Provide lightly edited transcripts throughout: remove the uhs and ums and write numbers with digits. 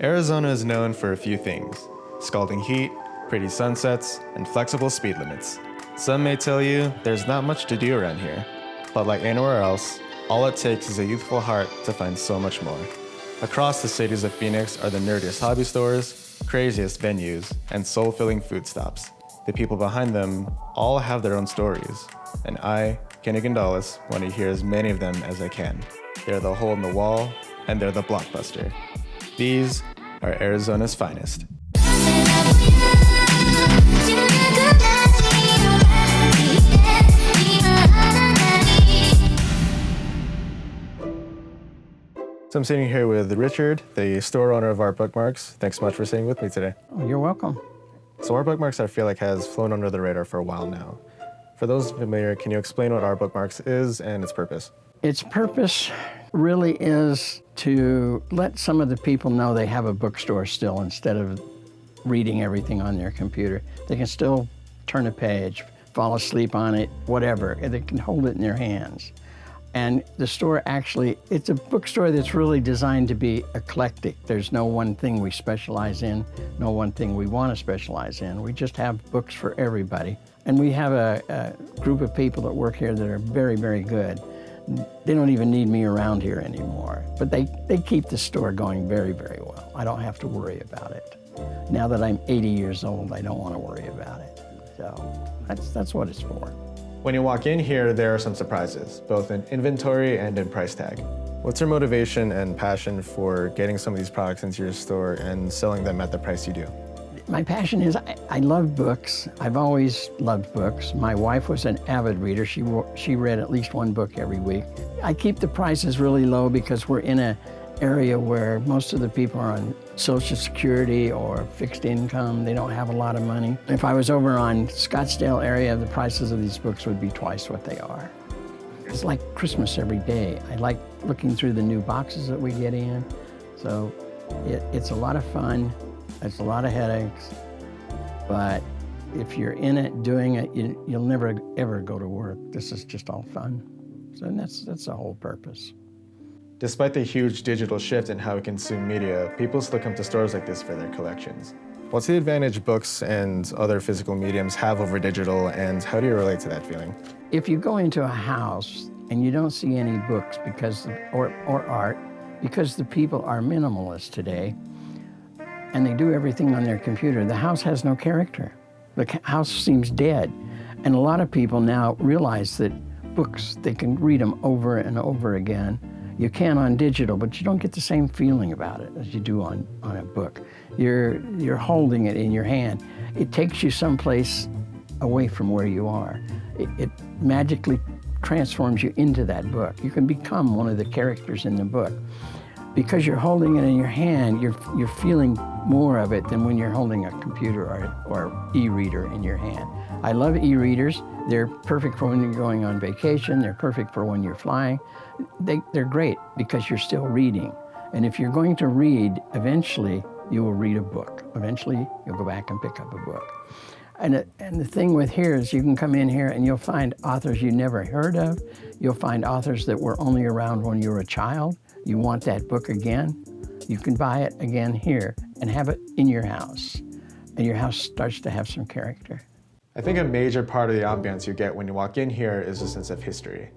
Arizona is known for a few things: scalding heat, pretty sunsets, and flexible speed limits. Some may tell you there's not much to do around here, but like anywhere else, all it takes is a youthful heart to find so much more. Across the cities of Phoenix are the nerdiest hobby stores, craziest venues, and soul-filling food stops. The people behind them all have their own stories, and I, Kenny Gondales, want to hear as many of them as I can. They're the hole in the wall, and they're the blockbuster. These are Arizona's finest. So I'm sitting here with Richard, the store owner of RBookmarks. Thanks so much for sitting with me today. Oh, you're welcome. So RBookmarks, I feel like, has flown under the radar for a while now. For those familiar, can you explain what RBookmarks is and its purpose? Its purpose really is to let some of the people know they have a bookstore still instead of reading everything on their computer. They can still turn a page, fall asleep on it, whatever, and they can hold it in their hands. And the store actually, it's a bookstore that's really designed to be eclectic. There's no one thing we specialize in, no one thing we want to specialize in. We just have books for everybody. And we have a group of people that work here that are very, very good. They don't even need me around here anymore, but they keep the store going very, very well. I don't have to worry about it. Now that I'm 80 years old, I don't want to worry about it. So that's what it's for. When you walk in here, there are some surprises, both in inventory and in price tag. What's your motivation and passion for getting some of these products into your store and selling them at the price you do? My passion is I love books. I've always loved books. My wife was an avid reader. She read at least one book every week. I keep the prices really low because we're in an area where most of the people are on Social Security or fixed income. They don't have a lot of money. If I was over on Scottsdale area, the prices of these books would be twice what they are. It's like Christmas every day. I like looking through the new boxes that we get in. So it's a lot of fun. It's a lot of headaches. But if you're in it, doing it, you'll never, ever go to work. This is just all fun. So that's the whole purpose. Despite the huge digital shift in how we consume media, people still come to stores like this for their collections. What's the advantage books and other physical mediums have over digital, and how do you relate to that feeling? If you go into a house and you don't see any books or art, because the people are minimalist today, and they do everything on their computer, the house has no character. The house seems dead. And a lot of people now realize that books, they can read them over and over again. You can on digital, but you don't get the same feeling about it as you do on a book. You're holding it in your hand. It takes you someplace away from where you are. It magically transforms you into that book. You can become one of the characters in the book. Because you're holding it in your hand, you're feeling more of it than when you're holding a computer or e-reader in your hand. I love e-readers. They're perfect for when you're going on vacation. They're perfect for when you're flying. They're great because you're still reading. And if you're going to read, eventually you will read a book. Eventually you'll go back and pick up a book. And the thing with here is you can come in here and you'll find authors you never heard of. You'll find authors that were only around when you were a child. You want that book again, you can buy it again here and have it in your house. And your house starts to have some character. I think a major part of the ambiance you get when you walk in here is a sense of history.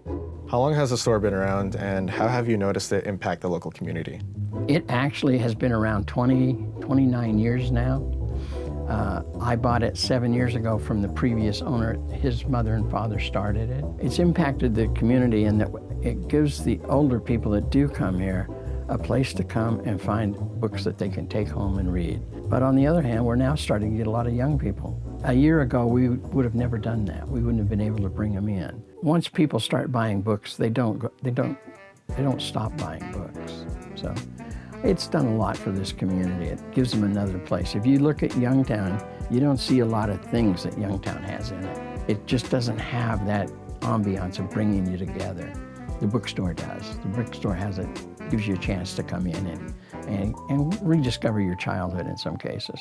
How long has the store been around, and how have you noticed it impact the local community? It actually has been around 29 years now. I bought it 7 years ago from the previous owner. His mother and father started it. It's impacted the community in that it gives the older people that do come here a place to come and find books that they can take home and read. But on the other hand, we're now starting to get a lot of young people. A year ago, we would have never done that. We wouldn't have been able to bring them in. Once people start buying books, they don't stop buying books. So it's done a lot for this community. It gives them another place. If you look at Youngtown, you don't see a lot of things that Youngtown has in it. It just doesn't have that ambiance of bringing you together. The bookstore does. The bookstore gives you a chance to come in and rediscover your childhood in some cases.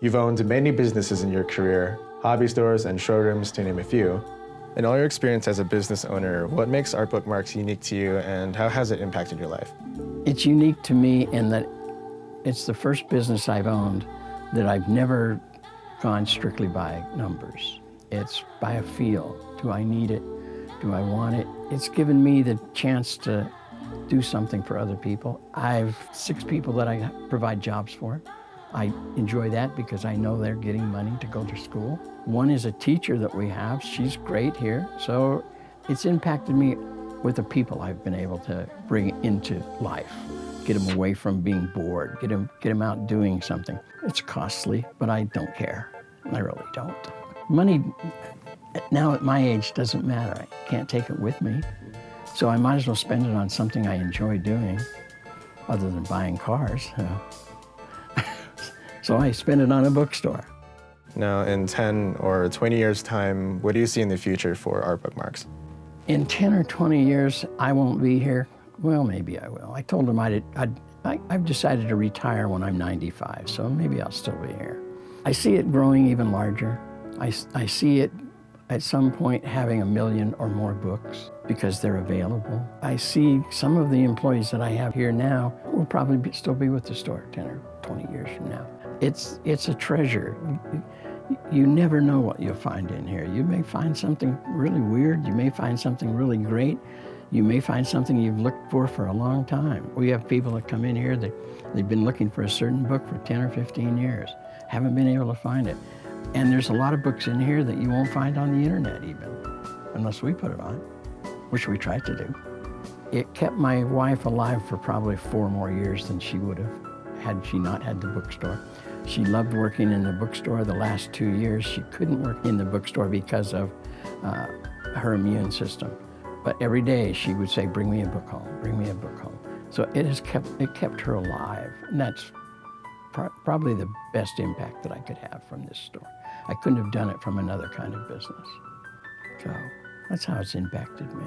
You've owned many businesses in your career, hobby stores and showrooms to name a few. In all your experience as a business owner, what makes RBookmarks unique to you, and how has it impacted your life? It's unique to me in that It's the first business I've owned that I've never gone strictly by numbers. It's by a feel. Do I need it? Do I want it? It's given me the chance to do something for other people. I've 6 people that I provide jobs for. I enjoy that because I know they're getting money to go to school. One is a teacher that we have. She's great here. So it's impacted me with the people I've been able to bring into life. Get them away from being bored, get them out doing something. It's costly, but I don't care. I really don't. Money, now at my age, doesn't matter. I can't take it with me. So I might as well spend it on something I enjoy doing, other than buying cars. So I spend it on a bookstore. Now, in 10 or 20 years' time, what do you see in the future for RBookmarks? In 10 or 20 years, I won't be here. Well, maybe I will. I told them I've decided to retire when I'm 95, so maybe I'll still be here. I see it growing even larger. I see it at some point having 1 million or more books because they're available. I see some of the employees that I have here now will probably still be with the store 10 or 20 years from now. It's a treasure. You never know what you'll find in here. You may find something really weird. You may find something really great. You may find something you've looked for a long time. We have people that come in here that they've been looking for a certain book for 10 or 15 years, haven't been able to find it. And there's a lot of books in here that you won't find on the internet even, unless we put it on, which we tried to do. It kept my wife alive for probably 4 more years than she would have had she not had the bookstore. She loved working in the bookstore. The last 2 years, she couldn't work in the bookstore because of her immune system. But every day she would say, bring me a book home, bring me a book home. So it kept her alive. And that's probably the best impact that I could have from this store. I couldn't have done it from another kind of business. So that's how it's impacted me.